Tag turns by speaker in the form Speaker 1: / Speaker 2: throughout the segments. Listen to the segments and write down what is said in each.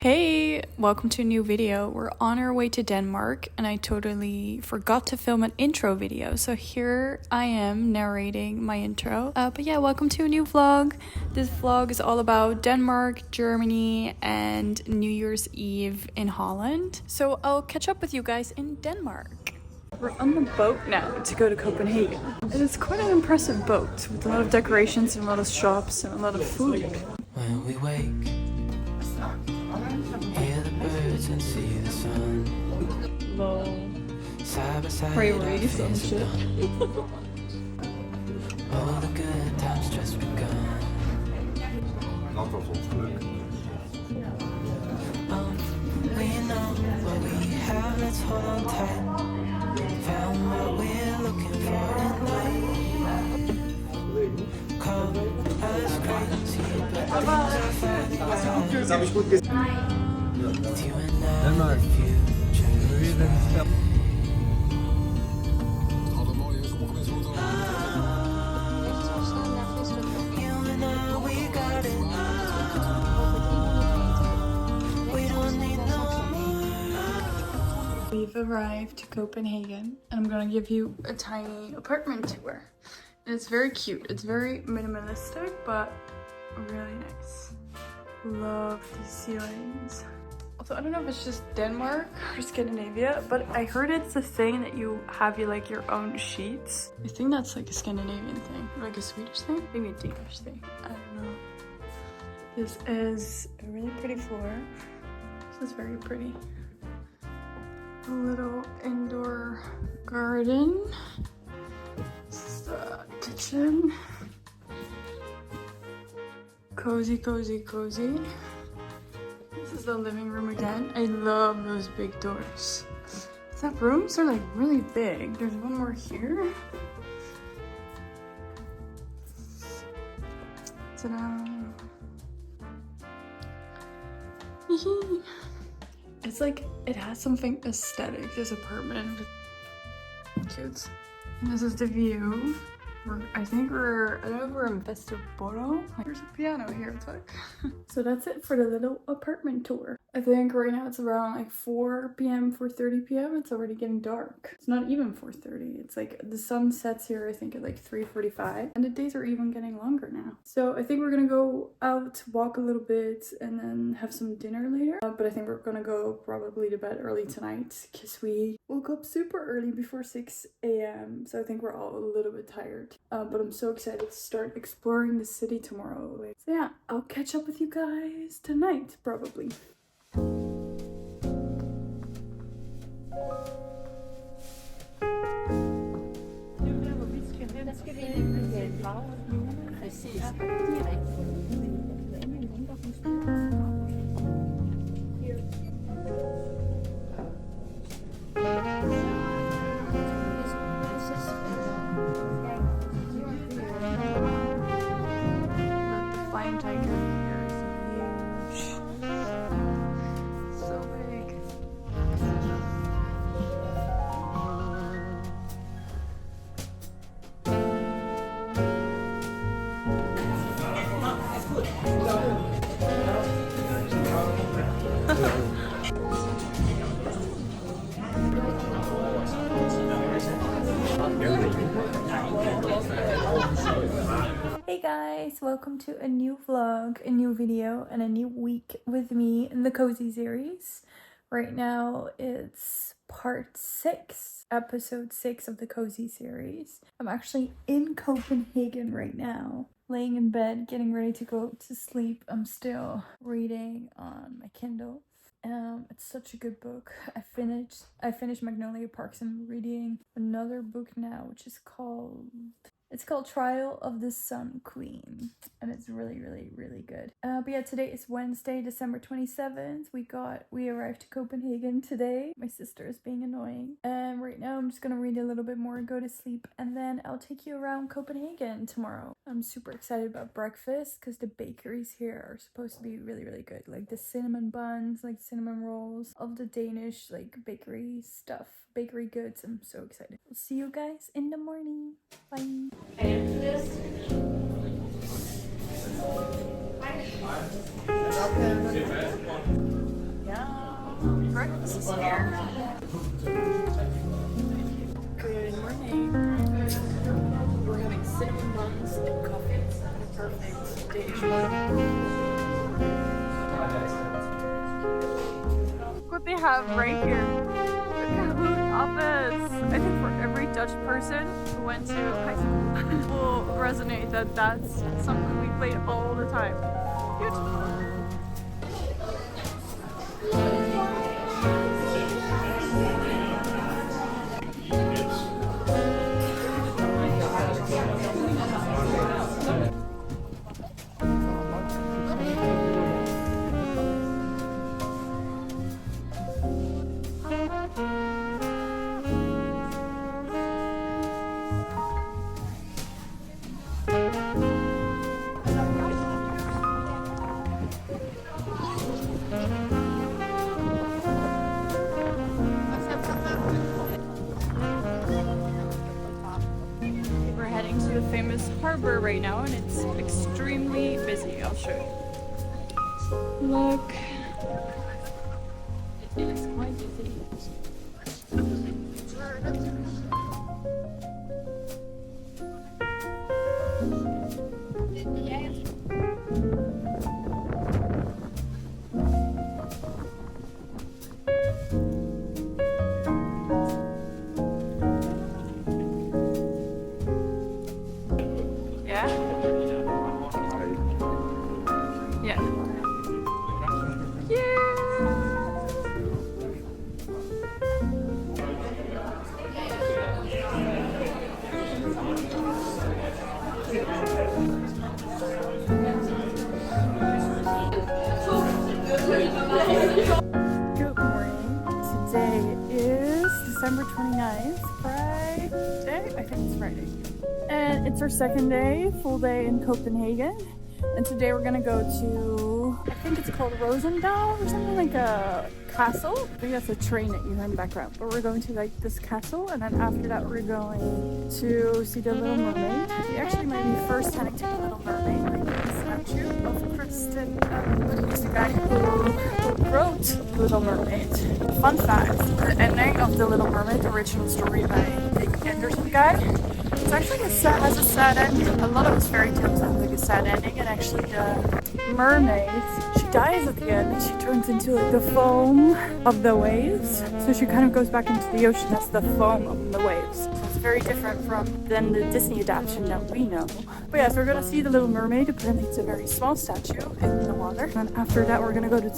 Speaker 1: Hey, welcome to a new video. We're on our way to Denmark and I totally forgot to film an intro video. So here I am narrating my intro. But yeah, welcome to a new vlog. This vlog is all about Denmark, Germany, and New Year's Eve in Holland. So I'll catch up with you guys in Denmark. We're on the boat now to go to Copenhagen. And it's quite an impressive boat with a lot of decorations and a lot of shops and a lot of food.
Speaker 2: When we wake, hear the birds and see the sun.
Speaker 1: Lol.
Speaker 2: Side by side,
Speaker 1: Prairies and shit.
Speaker 2: All the good times just begun. We know what we have, let's hold on tight. Found what we're looking for tonight. Call us crazy, but things are finally right. With you and I, the future is bright. You and I, we got it. We don't need no more.
Speaker 1: We've arrived to Copenhagen and I'm gonna give you a tiny apartment tour. And it's very cute. It's very minimalistic, but really nice. Love these ceilings. Also, I don't know if it's just Denmark or Scandinavia, but I heard it's a thing that you have your own sheets. I think that's like a Scandinavian thing, or like a Swedish thing, maybe a Danish thing. I don't know. This is a really pretty floor. This is very pretty. A little indoor garden. This is the kitchen. Cozy, cozy, cozy. This is the living room again. I love those big doors. The rooms are like really big. There's one more here. Ta-da! It's like, it has something aesthetic, this apartment. Cute. And this is the view. I don't know if we're in Vesterbrø. There's a piano here, look. So that's it for the little apartment tour. I think right now it's around like 4 p.m, 4:30 p.m. It's already getting dark. It's not even 4:30. It's like the sun sets here, I think, at like 3:45. And the days are even getting longer now. So I think we're gonna go out, walk a little bit, and then have some dinner later. But I think we're gonna go probably to bed early tonight because we woke up super early before 6 a.m. So I think we're all a little bit tired. But I'm so excited to start exploring the city tomorrow. So yeah, I'll catch up with you guys tonight, probably. Hey guys, welcome to a new vlog, a new video, and a new week with me in the Cozy series. Right now it's part 6, episode 6 of the Cozy series. I'm actually in Copenhagen right now, laying in bed, getting ready to go to sleep. I'm still reading on my Kindle. It's such a good book. I finished Magnolia Parks and reading another book now, which is called Trial of the Sun Queen, and it's really, really, really good. But yeah, today is Wednesday, December 27th. We arrived to Copenhagen today. My sister is being annoying. And right now I'm just gonna read a little bit more and go to sleep, and then I'll take you around Copenhagen tomorrow. I'm super excited about breakfast because the bakeries here are supposed to be really, really good. Like the cinnamon buns, like cinnamon rolls, all the Danish like bakery stuff, bakery goods. I'm so excited. We'll see you guys in the morning. Bye. breakfast is here. Good morning. We're having cinnamon buns and coffee. Perfect Danish morning. What they have right here. The Kahoot office. I think for every Dutch person who went to high school will resonate that that's something we played all the time. Beautiful. We're heading to the famous harbor right now and it's extremely busy. I'll show you. Look. It is quite busy. Yeah? Yeah. Yeah! Good morning. Today is December 29th, Friday? I think it's Friday. And it's our second day, full day in Copenhagen. And today we're gonna go to, I think it's called Rosendal or something, like a castle. I think that's a train that you hear in the background. But we're going to like this castle, and then after that we're going to see the Little Mermaid. We actually might be first heading to the Little Mermaid, like the statue of Kristen, who's the guy who wrote The Little Mermaid. Fun fact, the ending of The Little Mermaid, the original story by the Anderson guy, it's actually has a sad ending. A lot of his fairy tales have like a sad ending, and actually the mermaid, she dies at the end and she turns into like the foam of the waves. So she kind of goes back into the ocean as the foam of the waves. So it's very different than the Disney adaptation that we know. But yeah, so we're gonna see the Little Mermaid, but then it's a very small statue in the water. And after that we're gonna go to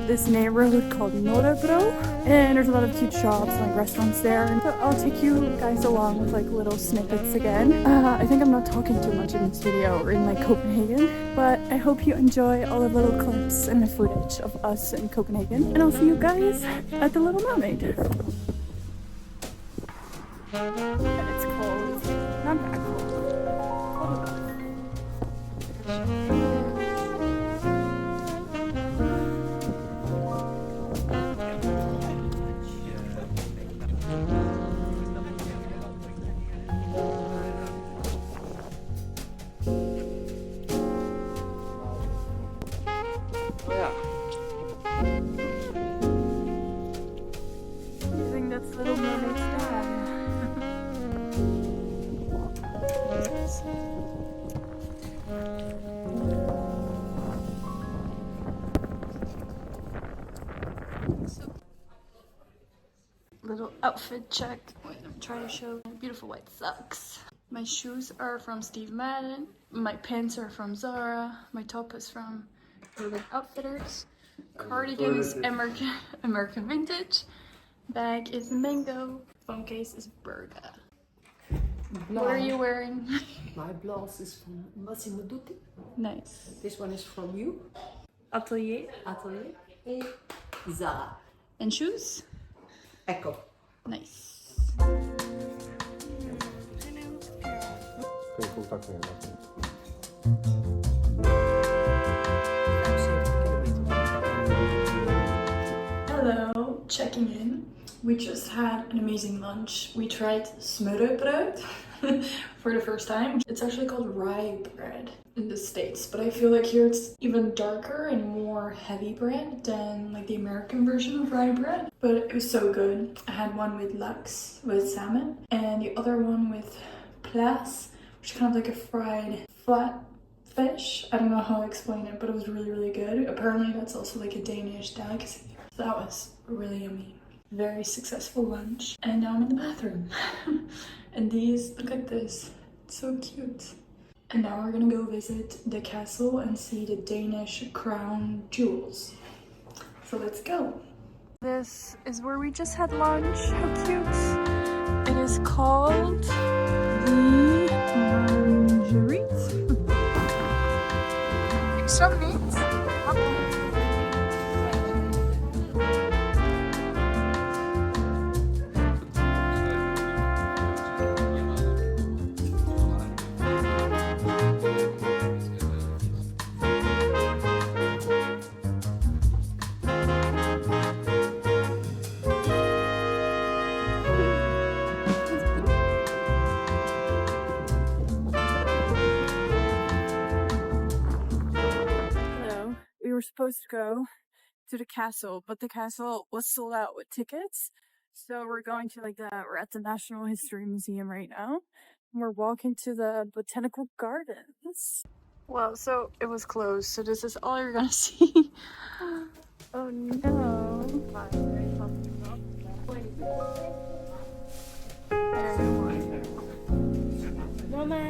Speaker 1: this neighborhood called Norrebrø, and there's a lot of cute shops and like restaurants there. And so I'll take you guys along with like little snippets again. I think I'm not talking too much in this video or in like Copenhagen, but I hope you enjoy all the little clips and the footage of us in Copenhagen. And I'll see you guys at the Little Mermaid. And it's cold. Not that cold. Cold enough. I think that's Little Mermaid's dad. Little outfit check. Wait, I'm trying to show beautiful white socks. My shoes are from Steve Madden. My pants are from Zara. My top is from Urban Outfitters. Cardigan is American Vintage. Bag is Mango. Phone case is Berga. What are you wearing?
Speaker 3: My blouse is from Massimo Dutti.
Speaker 1: Nice.
Speaker 3: This one is from you.
Speaker 1: Atelier.
Speaker 3: Et Zara.
Speaker 1: And shoes?
Speaker 3: Ecco.
Speaker 1: Nice. Hello, checking in. We just had an amazing lunch. We tried smørrebrød. for the first time. It's actually called rye bread in the States, but I feel like here it's even darker and more heavy bread than like the American version of rye bread. But it was so good. I had one with lux, with salmon, and the other one with plas, which is kind of like a fried flat fish. I don't know how to explain it, but it was really, really good. Apparently that's also like a Danish delicacy. So that was really yummy. Very successful lunch. And now I'm in the bathroom. And these, look at this. It's so cute. And now we're gonna go visit the castle and see the Danish crown jewels. So let's go. This is where we just had lunch. How cute. It is called the Orangeriet. Extra meat. We were supposed to go to the castle, but the castle was sold out with tickets. So we're going to we're at the National History Museum right now. And we're walking to the botanical gardens. Well, so it was closed, so this is all you're gonna see. Oh no. Mama.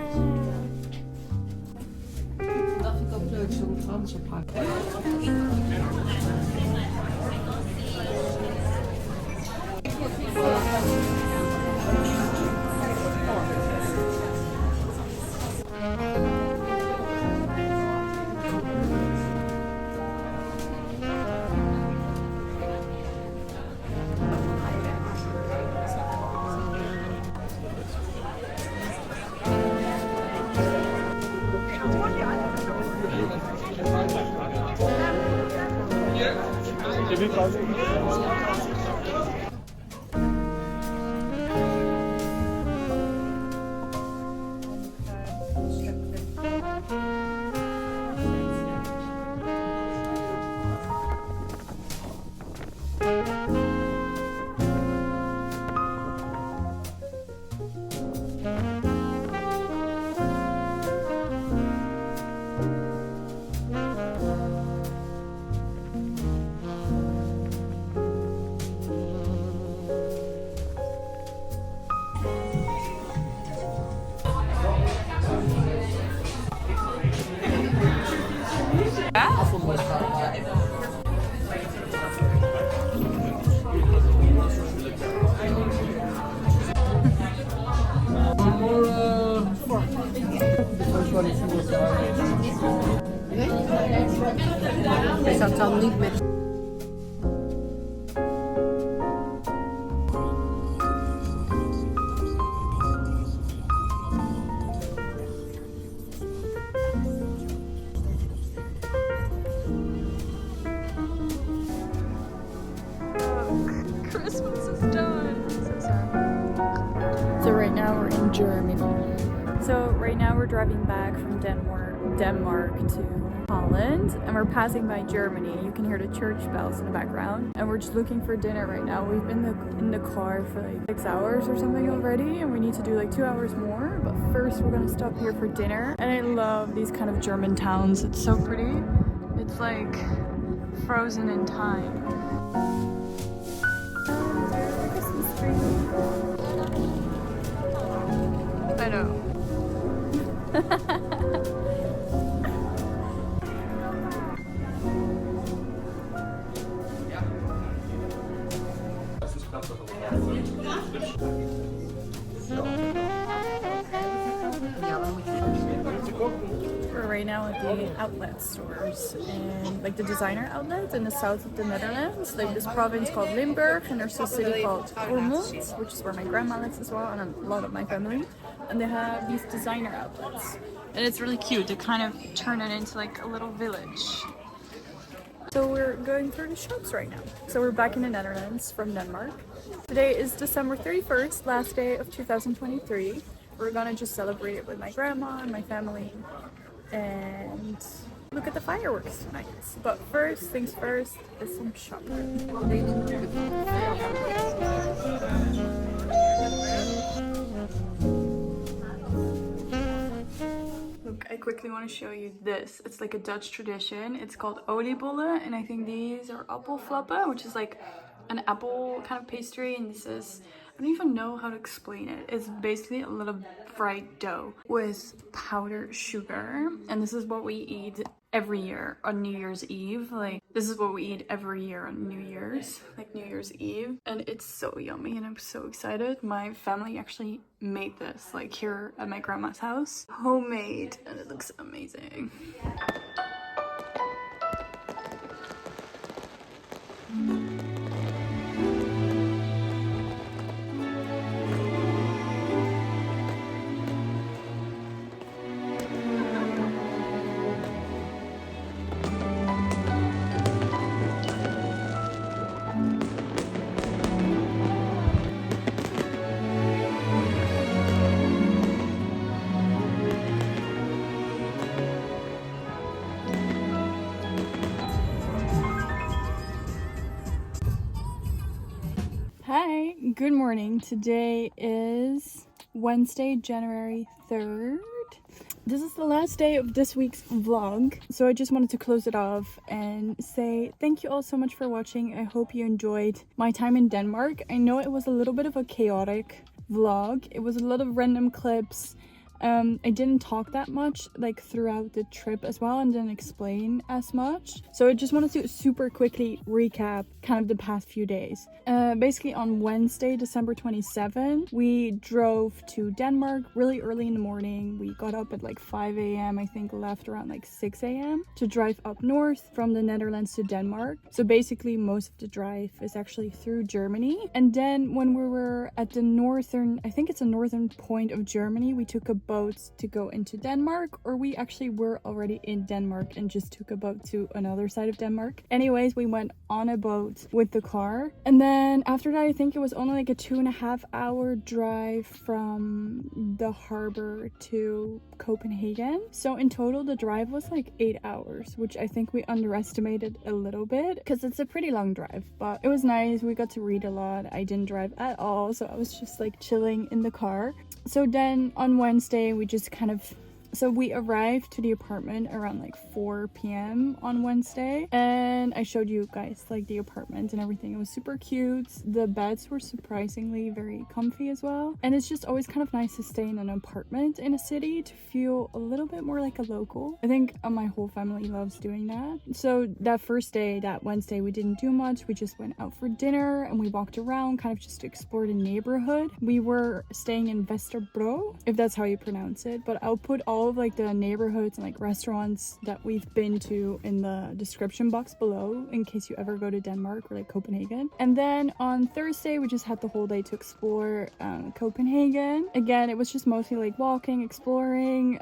Speaker 3: Dat zal niet met.
Speaker 1: Christmas is done. So right now we're in Germany. So right now we're driving back from Denmark to Holland, and we're passing by Germany. You can hear the church bells in the background, and we're just looking for dinner right now. We've been in the car for like 6 hours or something already, and we need to do like 2 hours more, but first we're gonna stop here for dinner. And I love these kind of German towns. It's so pretty. It's like frozen in time. I know. We're right now at the outlet stores, and like the designer outlets in the south of the Netherlands, like this province called Limburg, and there's a city called Ormond, which is where my grandma lives as well, and a lot of my family. And they have these designer outlets, and it's really cute. They kind of turn it into like a little village. So we're going through the shops right now. So we're back in the Netherlands from Denmark. Today is December 31st, last day of 2023. we're gonna just celebrate it with my grandma and my family and look at the fireworks tonight. But first things first is some shopping. Look, I quickly want to show you this. It's like a Dutch tradition. It's called oliebollen, and I think these are appelflappen, which is like an apple kind of pastry, and this is, I don't even know how to explain it. It's basically a little fried dough with powdered sugar, and this is what we eat every year on New Year's Eve. Like, this is what we eat every year on New Year's, like New Year's Eve, and it's so yummy and I'm so excited. My family actually made this like here at my grandma's house, homemade, and it looks amazing. Hi, good morning. Today is Wednesday, January 3rd. This is the last day of this week's vlog, so I just wanted to close it off and say thank you all so much for watching. I hope you enjoyed my time in Denmark. I know it was a little bit of a chaotic vlog. It was a lot of random clips. I didn't talk that much like throughout the trip as well, and didn't explain as much. So I just wanted to super quickly recap kind of the past few days. Basically on Wednesday, December 27, we drove to Denmark really early in the morning. We got up at like 5 a.m. I think left around like 6 a.m. to drive up north from the Netherlands to Denmark. So basically most of the drive is actually through Germany. And then when we were at the northern, I think it's a northern point of Germany, we took a boat to go into Denmark, or we actually were already in Denmark and just took a boat to another side of Denmark. Anyways, we went on a boat with the car, and then after that I think it was only like a 2.5 hour drive from the harbor to Copenhagen. So in total the drive was like 8 hours, which I think we underestimated a little bit because it's a pretty long drive, but it was nice. We got to read a lot. I didn't drive at all, so I was just like chilling in the car. So then on Wednesday we just kind of, so we arrived to the apartment around like 4 p.m. on Wednesday, and I showed you guys like the apartment and everything. It was super cute. The beds were surprisingly very comfy as well, and it's just always kind of nice to stay in an apartment in a city to feel a little bit more like a local. I think my whole family loves doing that. So that first day, that Wednesday, we didn't do much. We just went out for dinner and we walked around kind of just to explore the neighborhood. We were staying in Vesterbrø, if that's how you pronounce it, but I'll put all of like the neighborhoods and like restaurants that we've been to in the description box below in case you ever go to Denmark or like Copenhagen. And then on Thursday we just had the whole day to explore Copenhagen. Again, it was just mostly like walking, exploring.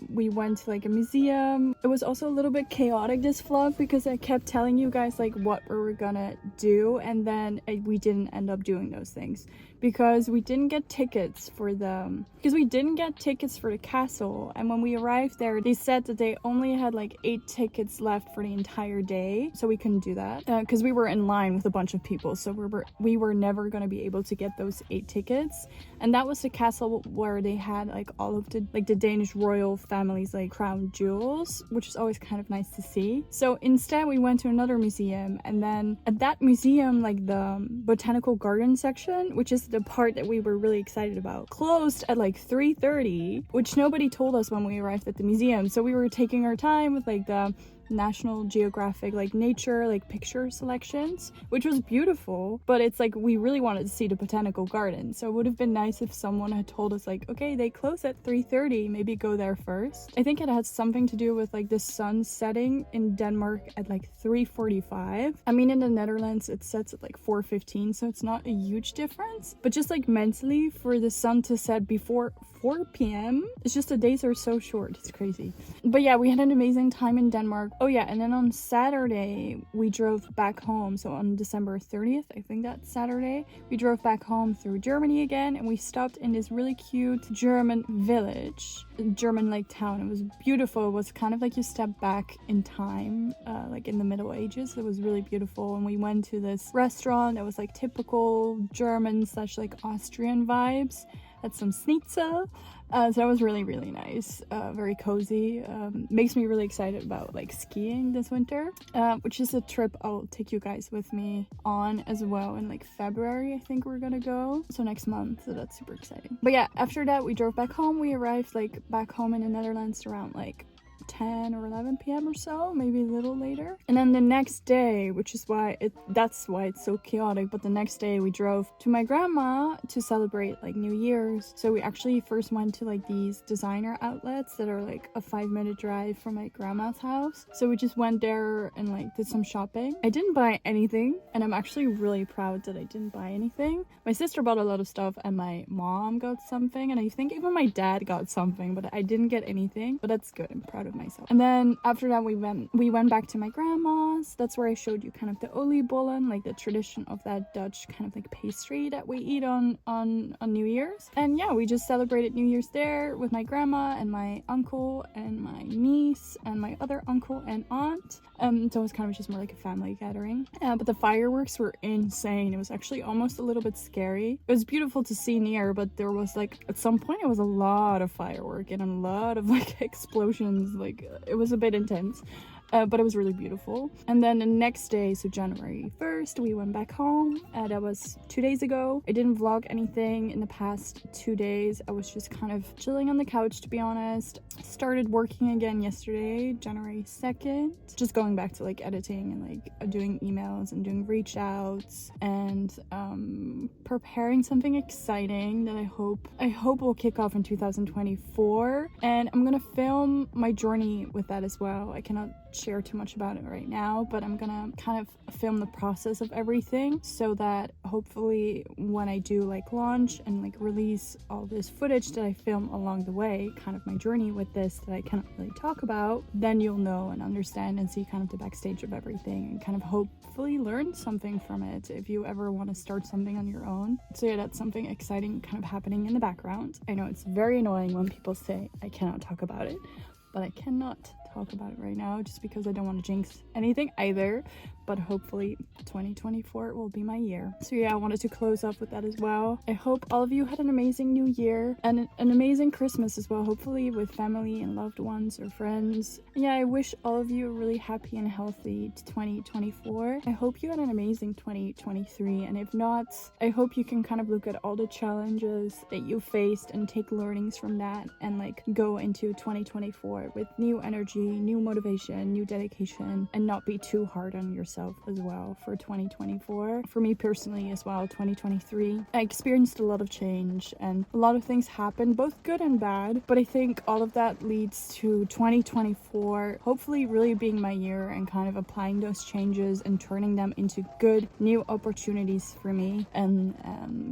Speaker 1: We went to like a museum. It was also a little bit chaotic, this vlog, because I kept telling you guys like what we were gonna do, and then we didn't end up doing those things because we didn't get tickets for the castle. And when we arrived there, they said that they only had like 8 tickets left for the entire day, so we couldn't do that because we were in line with a bunch of people, so we were never going to be able to get those 8 tickets. And that was the castle where they had like all of the like the Danish royal family's like crown jewels, which is always kind of nice to see. So instead we went to another museum, and then at that museum, like the botanical garden section, which is the part that we were really excited about, closed at like 3:30, which nobody told us when we arrived at the museum. So we were taking our time with like the National Geographic like nature like picture selections, which was beautiful, but it's like we really wanted to see the botanical garden. So it would have been nice if someone had told us like, okay, they close at 3:30, maybe go there first. I think it had something to do with like the sun setting in Denmark at like 3:45. I mean, in the Netherlands it sets at like 4:15, so it's not a huge difference, but just like mentally for the sun to set before 4 p.m. it's just the days are so short. It's crazy. But yeah, we had an amazing time in Denmark. Oh yeah, and then on Saturday we drove back home. So on December 30th, I think that's Saturday, we drove back home through Germany again, and we stopped in this really cute German village, German like town. It was beautiful. It was kind of like you step back in time, like in the Middle Ages. It was really beautiful. And we went to this restaurant that was like typical German / like Austrian vibes. Had some schnitzel. So that was really, really nice. Very cozy. Makes me really excited about like skiing this winter, which is a trip I'll take you guys with me on as well in like February. I think we're gonna go. So next month. So that's super exciting. But yeah, after that we drove back home. We arrived like back home in the Netherlands around like 10 or 11 p.m. or so, maybe a little later. And then the next day, which is why that's why it's so chaotic, but the next day we drove to my grandma to celebrate like New Year's. So we actually first went to like these designer outlets that are like a 5-minute drive from my grandma's house. So we just went there and like did some shopping. I didn't buy anything, and I'm actually really proud that I didn't buy anything. My sister bought a lot of stuff, and my mom got something, and I think even my dad got something, but I didn't get anything. But that's good. I'm proud of myself. And then after that we went back to my grandma's. That's where I showed you kind of the oliebollen, like the tradition of that Dutch kind of like pastry that we eat on New Year's. And yeah, we just celebrated New Year's there with my grandma and my uncle and my niece and my other uncle and aunt. So it was kind of just more like a family gathering. But the fireworks were insane. It was actually almost a little bit scary. It was beautiful to see near, but there was like at some point it was a lot of firework and a lot of like explosions. Like it was a bit intense. But it was really beautiful. And then the next day, so January 1st, we went back home. That was 2 days ago. I didn't vlog anything in the past 2 days. I was just kind of chilling on the couch, to be honest. Started working again yesterday, January 2nd. Just going back to like editing and like doing emails and doing reach outs and preparing something exciting that I hope will kick off in 2024. And I'm gonna film my journey with that as well. I cannot share too much about it right now, but I'm gonna kind of film the process of everything so that hopefully when I do like launch and like release all this footage that I film along the way, kind of my journey with this that I cannot really talk about, then you'll know and understand and see kind of the backstage of everything and kind of hopefully learn something from it if you ever want to start something on your own. So yeah, that's something exciting kind of happening in the background. I know it's very annoying when people say I cannot talk about it, but I cannot talk about it right now just because I don't want to jinx anything either. But hopefully 2024 will be my year. So yeah, I wanted to close off with that as well. I hope all of you had an amazing new year and an amazing Christmas as well, hopefully with family and loved ones or friends. And yeah, I wish all of you a really happy and healthy 2024. I hope you had an amazing 2023, and if not, I hope you can kind of look at all the challenges that you faced and take learnings from that and like go into 2024 with new energy, new motivation, new dedication, and not be too hard on yourself as well for 2024. For me personally as well, 2023, I experienced a lot of change and a lot of things happened, both good and bad, but I think all of that leads to 2024 hopefully really being my year and kind of applying those changes and turning them into good new opportunities for me and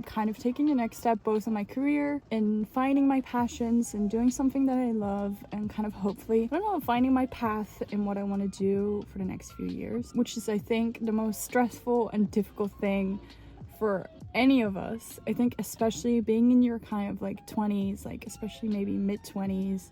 Speaker 1: kind of taking the next step both in my career and finding my passions and doing something that I love and kind of hopefully, I don't know, finding my path in what I want to do for the next few years, which is I think the most stressful and difficult thing for any of us. I think especially being in your kind of like 20s, like especially maybe mid-20s,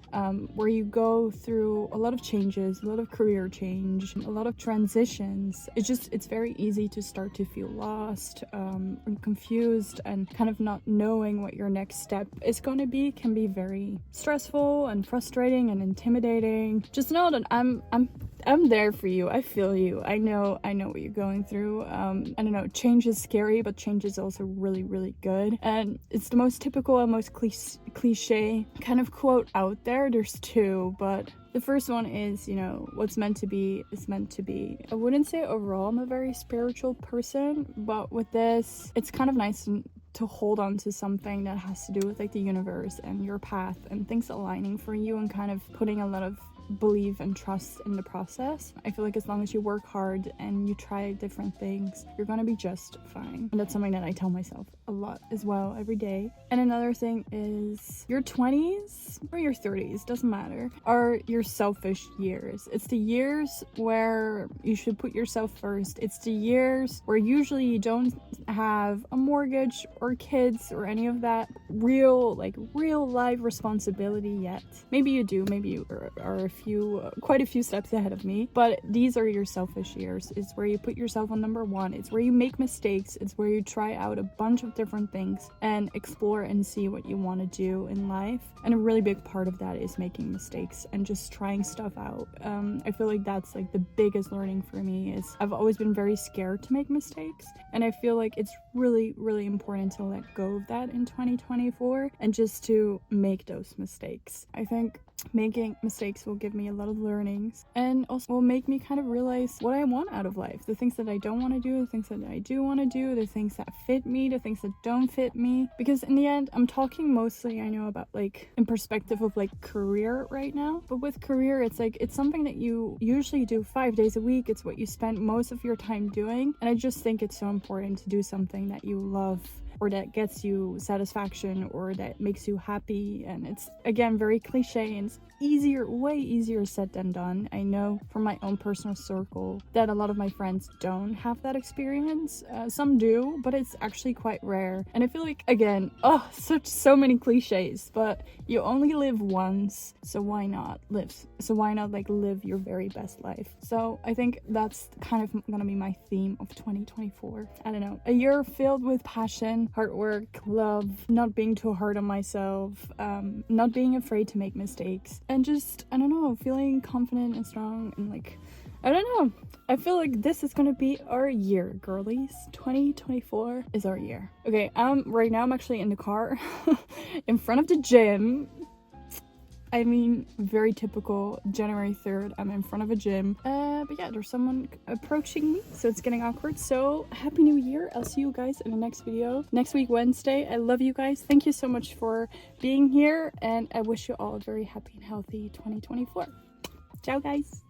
Speaker 1: where you go through a lot of changes, a lot of career change, a lot of transitions. It's very easy to start to feel lost and confused, and kind of not knowing what your next step is going to be can be very stressful and frustrating and intimidating. Just know that I'm there for you. I feel you. I know what you're going through. I don't know, change is scary, but change is also really, really good. And it's the most typical and most cliche kind of quote out there. There's two, but the first one is, you know, what's meant to be is meant to be. I wouldn't say overall I'm a very spiritual person, but with this, it's kind of nice to hold on to something that has to do with like the universe and your path and things aligning for you and kind of putting a lot of believe and trust in the process. I feel like as long as you work hard and you try different things, you're gonna be just fine. And that's something that I tell myself a lot as well every day. And another thing is your 20s or your 30s, doesn't matter, are your selfish years. It's the years where you should put yourself first. It's the years where usually you don't have a mortgage or kids or any of that real life responsibility yet. Maybe you do, maybe you are quite a few steps ahead of me, but these are your selfish years. It's where you put yourself on number one. It's where you make mistakes. It's where you try out a bunch of different things and explore and see what you want to do in life. And a really big part of that is making mistakes and just trying stuff out. I feel like that's like the biggest learning for me is I've always been very scared to make mistakes, and I feel like it's really, really important to let go of that in 2024 and just to make those mistakes. I think making mistakes will give me a lot of learnings and also will make me kind of realize what I want out of life, the things that I don't want to do, the things that I do want to do, the things that fit me, the things that don't fit me. Because in the end, I'm talking mostly, I know, about like in perspective of like career right now, but with career, it's like it's something that you usually do 5 days a week. It's what you spend most of your time doing, and I just think it's so important to do something that you love or that gets you satisfaction or that makes you happy. And it's again very cliche and it's way easier said than done. I know from my own personal circle that a lot of my friends don't have that experience. Some do, but it's actually quite rare. And I feel like, again, so many cliches, but you only live once, so why not live? So why not like live your very best life? So I think that's kind of gonna be my theme of 2024. I don't know, a year filled with passion, hard work, love, not being too hard on myself, not being afraid to make mistakes, and just, I don't know, feeling confident and strong and like, I don't know. I feel like this is gonna be our year, girlies. 2024 is our year. Okay, right now I'm actually in the car in front of the gym. I mean, very typical January 3rd, I'm in front of a gym. But yeah, there's someone approaching me, so it's getting awkward. So happy new year. I'll see you guys in the next video next week, Wednesday. I love you guys. Thank you so much for being here, and I wish you all a very happy and healthy 2024. Ciao, guys.